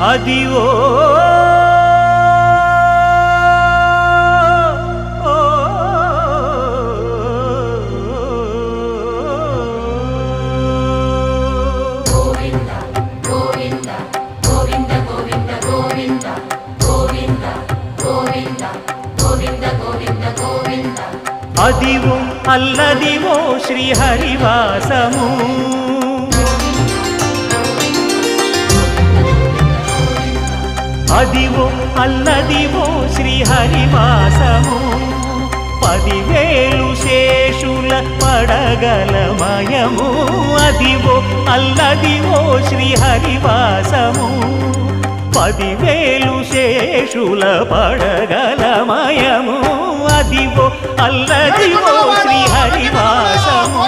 Adivo Adivo Alladivo శ్రీహరివాసము Adivo Alladivo శ్రీహరివాసము 10,000 శేషుల పడగలమయము Adivo Alladivo శ్రీహరివాసము 10,000 శేషుల పడగలమయము Adivo Alladivo శ్రీహరివాసము